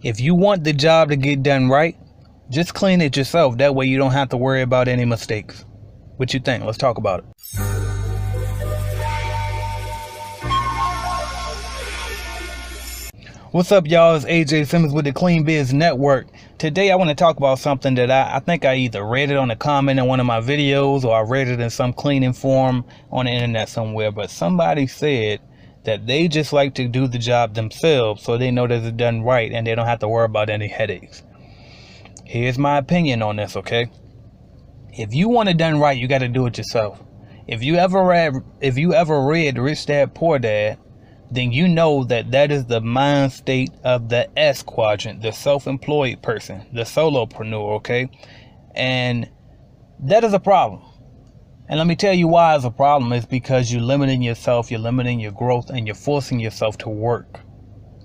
If you want the job to get done right, just clean it yourself. That way you don't have to worry about any mistakes. What you think? Let's talk about it. What's up, y'all? It's AJ Simmons with the Clean Biz Network. Today I want to talk about something that I think I either read it on a comment in one of my videos or I read it in some cleaning forum on the internet somewhere. But somebody said that they just like to do the job themselves so they know that it's done right and they don't have to worry about any headaches. Here's my opinion on this, okay? If you want it done right, you got to do it yourself. If you ever read Rich Dad Poor Dad, then you know that is the mind state of the S quadrant, the self-employed person, the solopreneur, okay? And that is a problem. And let me tell you why it's a problem. It's because you're limiting yourself, you're limiting your growth, and you're forcing yourself to work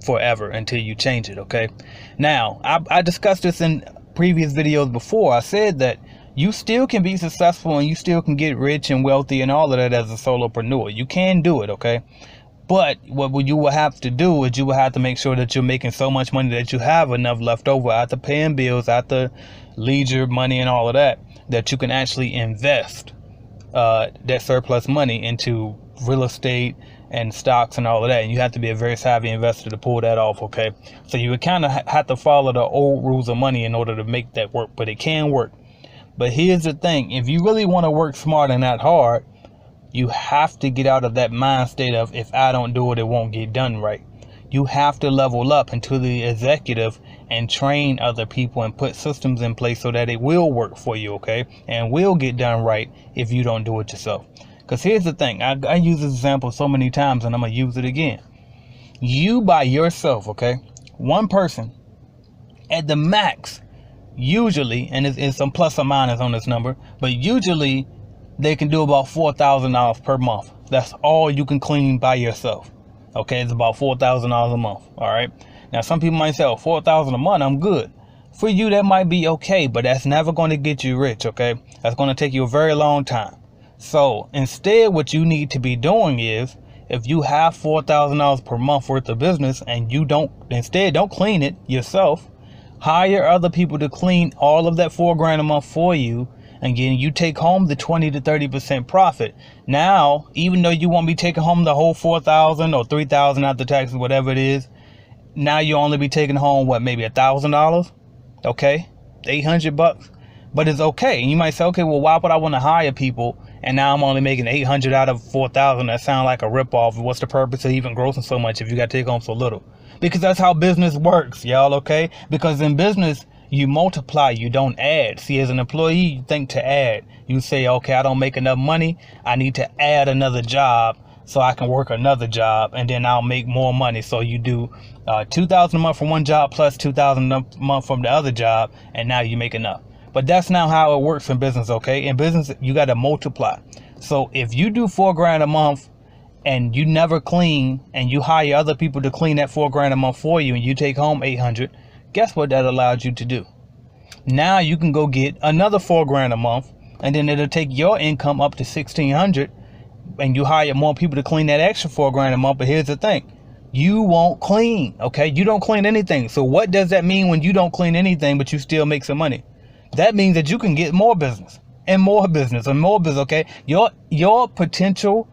forever until you change it, okay? Now, I discussed this in previous videos before. I said that you still can be successful and you still can get rich and wealthy and all of that as a solopreneur. You can do it, okay? But what you will have to do is you will have to make sure that you're making so much money that you have enough left over after paying bills, after leisure money and all of that, that you can actually invest that surplus money into real estate and stocks and all of that. And you have to be a very savvy investor to pull that off, okay? So you would kind of have to follow the old rules of money in order to make that work, but it can work. But here's the thing. If you really want to work smart and not hard, you have to get out of that mind state of, if I don't do it, it won't get done right. You have to level up into the executive and train other people and put systems in place so that it will work for you, okay? And will get done right if you don't do it yourself. Because here's the thing. I use this example so many times and I'm going to use it again. You by yourself, okay? One person at the max, usually, and it's some plus or minus on this number, but usually they can do about $4,000 per month. That's all you can clean by yourself. Okay, it's about $4,000 a month. All right. Now, some people might say, "Oh, $4,000 a month, I'm good." For you, that might be okay, but that's never going to get you rich. Okay, that's going to take you a very long time. So instead, what you need to be doing is, if you have $4,000 per month worth of business and you don't clean it yourself, hire other people to clean all of that $4,000 a month for you. Again, you take home the 20 to 30% profit. Now, even though you won't be taking home the whole 4,000 or 3,000 after taxes, whatever it is, now you only be taking home what, maybe $1,000? Okay, $800, but it's okay. And you might say, okay, well, why would I want to hire people? And now I'm only making 800 out of 4,000. That sounds like a ripoff. What's the purpose of even grossing so much if you got to take home so little? Because that's how business works, y'all. Okay, because in business, you multiply, you don't add. See, as an employee, you think to add. You say, okay, I don't make enough money. I need to add another job so I can work another job and then I'll make more money. So you do $2,000 a month from one job plus $2,000 a month from the other job, and now you make enough. But that's not how it works in business, okay? In business, you got to multiply. So if you do $4,000 a month and you never clean and you hire other people to clean that $4,000 a month for you and you take home 800, guess what that allowed you to do? Now you can go get another $4,000 a month, and then it'll take your income up to 1,600, and you hire more people to clean that extra $4,000 a month. But here's the thing: you won't clean, okay? You don't clean anything. So what does that mean when you don't clean anything, but you still make some money? That means that you can get more business and more business and more business, okay? Your potential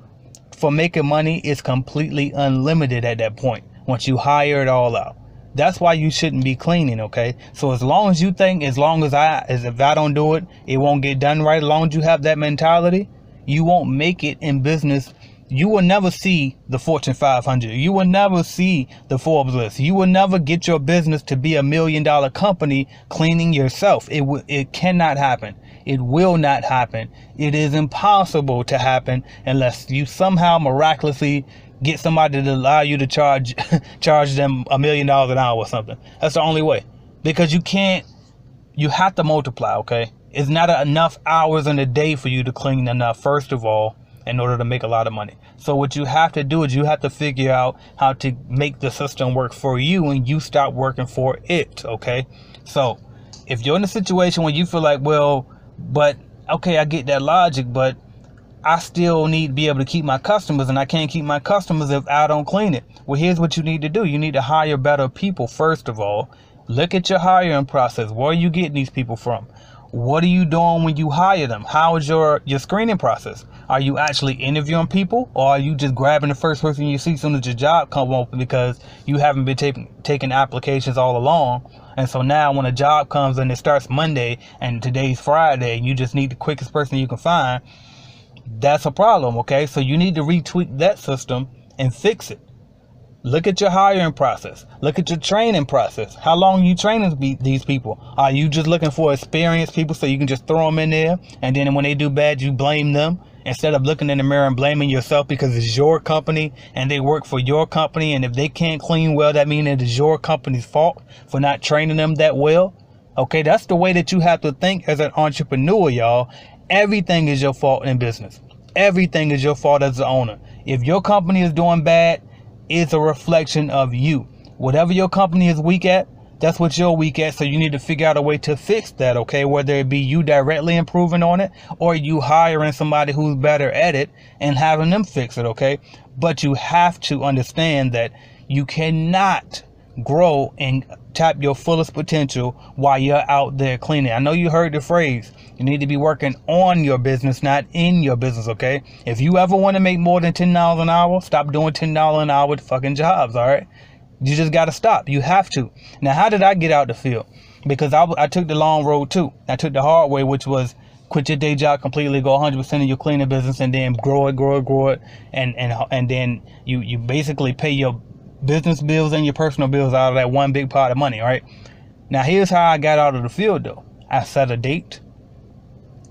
for making money is completely unlimited at that point once you hire it all out. That's why you shouldn't be cleaning, okay? So as long as you think, if I don't do it, it won't get done right, as long as you have that mentality, you won't make it in business. You will never see the Fortune 500. You will never see the Forbes list. You will never get your business to be $1 million company cleaning yourself. It cannot happen. It will not happen. It is impossible to happen unless you somehow miraculously get somebody to allow you to charge them $1 million an hour or something. That's the only way. Because you have to multiply, okay? It's not enough hours in a day for you to clean enough, first of all, in order to make a lot of money. So what you have to do is you have to figure out how to make the system work for you and you stop working for it, okay? So if you're in a situation where you feel like, well, but okay, I get that logic, but I still need to be able to keep my customers, and I can't keep my customers if I don't clean it. Well, here's what you need to do. You need to hire better people. First of all, look at your hiring process. Where are you getting these people from? What are you doing when you hire them? How is your screening process? Are you actually interviewing people, or are you just grabbing the first person you see as soon as your job comes open because you haven't been taking applications all along? And so now when a job comes and it starts Monday and today's Friday and you just need the quickest person you can find, that's a problem, okay? So you need to retweak that system and fix it. Look at your hiring process. Look at your training process. How long are you training these people? Are you just looking for experienced people so you can just throw them in there, and then when they do bad, you blame them instead of looking in the mirror and blaming yourself because it's your company and they work for your company, and if they can't clean well, that means it is your company's fault for not training them that well? Okay, that's the way that you have to think as an entrepreneur, y'all. Everything is your fault in business. Everything is your fault as the owner. If your company is doing bad, it's a reflection of you. Whatever your company is weak at, that's what you're weak at. So you need to figure out a way to fix that, okay? Whether it be you directly improving on it or you hiring somebody who's better at it and having them fix it, okay? But you have to understand that you cannot grow and tap your fullest potential while you're out there cleaning. I know you heard the phrase, you need to be working on your business, not in your business, okay? If you ever want to make more than $10 an hour, stop doing $10 an hour fucking jobs, all right? You just got to stop. You have to. Now, how did I get out the field? Because I took the long road too. I took the hard way, which was quit your day job completely, go 100% in your cleaning business, and then grow it, and then you basically pay your business bills and your personal bills out of that one big pot of money, right? Now, here's how I got out of the field, though. I set a date,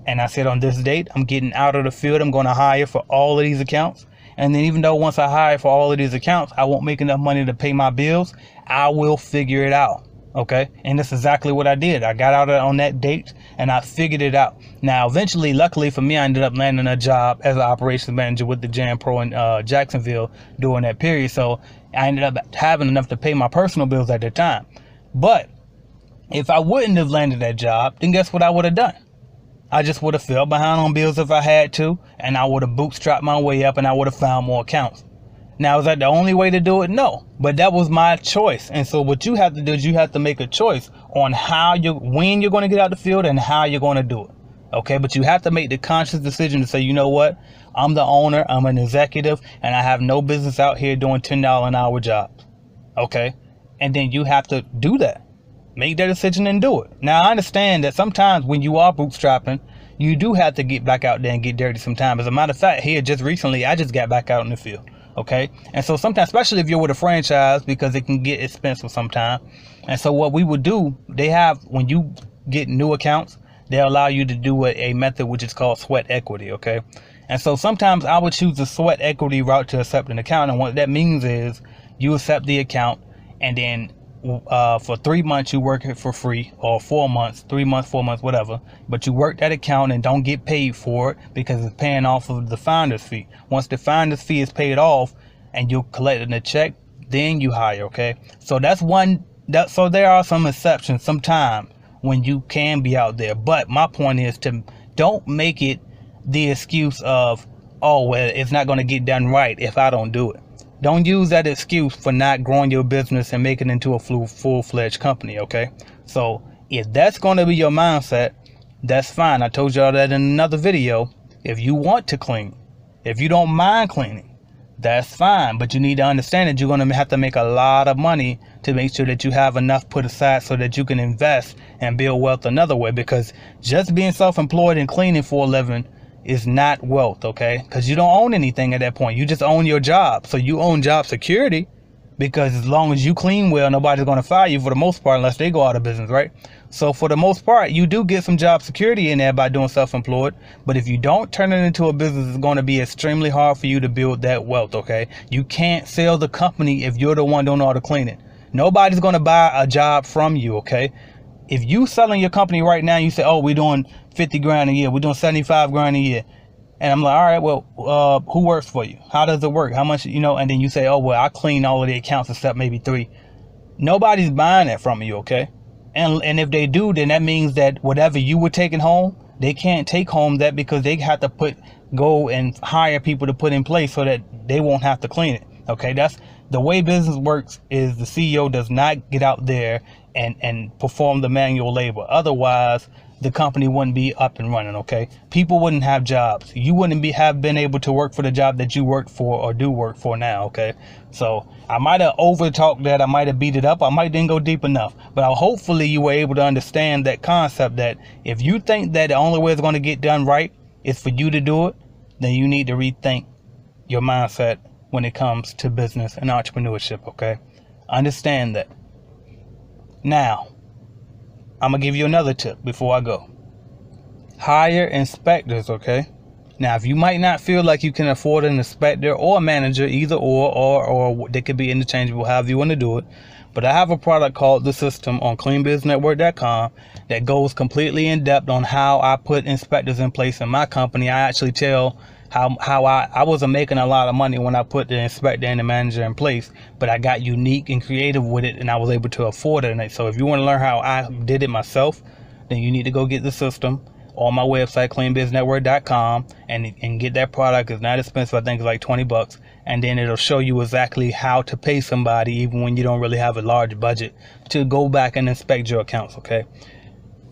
and I said on this date, I'm getting out of the field. I'm going to hire for all of these accounts. And then even though once I hire for all of these accounts, I won't make enough money to pay my bills, I will figure it out, okay? And that's exactly what I did. I got out on that date, and I figured it out. Now, eventually, luckily for me, I ended up landing a job as an operations manager with the Jam Pro in Jacksonville during that period. So I ended up having enough to pay my personal bills at the time. But if I wouldn't have landed that job, then guess what I would have done? I just would have fell behind on bills if I had to, and I would have bootstrapped my way up, and I would have found more accounts. Now, is that the only way to do it? No, but that was my choice. And so what you have to do is you have to make a choice on when you're going to get out the field and how you're going to do it. Okay, but you have to make the conscious decision to say, you know what? I'm the owner, I'm an executive, and I have no business out here doing $10 an hour jobs. Okay, and then you have to do that. Make that decision and do it. Now, I understand that sometimes when you are bootstrapping, you do have to get back out there and get dirty sometimes. As a matter of fact, here just recently, I just got back out in the field. Okay, and so sometimes, especially if you're with a franchise, because it can get expensive sometimes. And so what we would do, they have, when you get new accounts, they allow you to do a method which is called sweat equity. Okay, and so sometimes I would choose the sweat equity route to accept an account, and what that means is you accept the account, and then for 3 months you work it for free, or 4 months, 3 months, 4 months, whatever, but you work that account and don't get paid for it because it's paying off of the finder's fee. Once the finder's fee is paid off and you're collecting the check, then you hire. Okay, so so there are some exceptions sometimes when you can be out there, but my point is to don't make it the excuse of, oh well, it's not going to get done right if I don't do it. Don't use that excuse for not growing your business and making it into a full-fledged company, okay? So if that's going to be your mindset, that's fine. I told y'all that in another video. If you want to clean, if you don't mind cleaning, that's fine. But you need to understand that you're going to have to make a lot of money to make sure that you have enough put aside so that you can invest and build wealth another way. Because just being self-employed and cleaning for a living is not wealth, okay? Because you don't own anything at that point. You just own your job. So you own job security, because as long as you clean well, nobody's going to fire you for the most part unless they go out of business, right? So for the most part, you do get some job security in there by doing self-employed. But if you don't turn it into a business, it's going to be extremely hard for you to build that wealth, okay? You can't sell the company if you're the one doing all the cleaning. Nobody's going to buy a job from you, okay? If you selling your company right now, you say, oh, we're doing 50 grand a year, we're doing 75 grand a year. And I'm like, all right, well, who works for you? How does it work? How much, and then you say, oh, well, I clean all of the accounts except maybe 3. Nobody's buying that from you, okay? And if they do, then that means that whatever you were taking home, they can't take home that because they have to put go and hire people to put in place so that they won't have to clean it. Okay, that's the way business works. Is the CEO does not get out there and perform the manual labor. Otherwise, the company wouldn't be up and running. Okay, people wouldn't have jobs. You wouldn't have been able to work for the job that you work for or do work for now. Okay, so I might have over talked that, I might have beat it up, I might didn't go deep enough, but hopefully you were able to understand that concept, that if you think that the only way it's going to get done right is for you to do it, then you need to rethink your mindset when it comes to business and entrepreneurship. Okay, understand that. Now, I'm going to give you another tip before I go. Hire inspectors, okay? Now, if you might not feel like you can afford an inspector or a manager, either or they could be interchangeable, however you want to do it. But I have a product called The System on cleanbiznetwork.com that goes completely in depth on how I put inspectors in place in my company. I actually tell how I wasn't making a lot of money when I put the inspector and the manager in place, but I got unique and creative with it, and I was able to afford it. And so if you want to learn how I did it myself, then you need to go get The System on my website, cleanbiznetwork.com, and get that product. It's not expensive. I think it's like $20, and then it'll show you exactly how to pay somebody, even when you don't really have a large budget, to go back and inspect your accounts. Okay,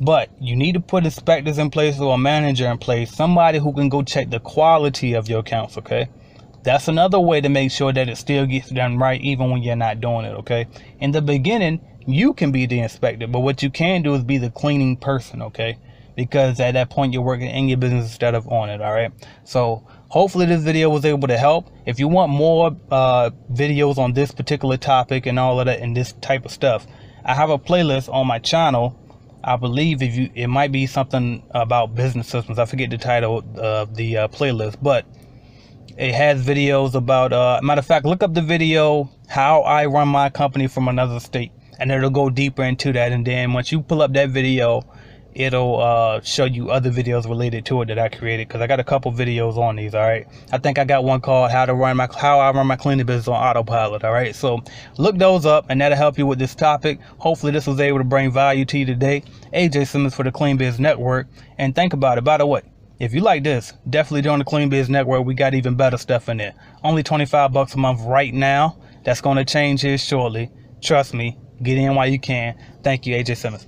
but you need to put inspectors in place or a manager in place, somebody who can go check the quality of your accounts. Okay, that's another way to make sure that it still gets done right even when you're not doing it. Okay, in the beginning you can be the inspector, but what you can do is be the cleaning person. Okay, because at that point you're working in your business instead of on it. All right, so hopefully this video was able to help. If you want more videos on this particular topic and all of that and this type of stuff, I have a playlist on my channel. I believe it might be something about business systems. I forget the title of the playlist, but it has videos about, matter of fact, look up the video, how I run my company from another state, and it'll go deeper into that. And then once you pull up that video, it'll show you other videos related to it that I created, because I got a couple videos on these. All right, I think I got one called how I run my cleaning business on autopilot. All right, so look those up, and that'll help you with this topic. Hopefully this was able to bring value to you today. AJ Simmons for the Clean Biz Network. And think about it, by the way, if you like this, definitely join the Clean Biz Network. We got even better stuff in there. Only $25 a month right now. That's going to change here shortly. Trust me, get in while you can. Thank you, AJ Simmons.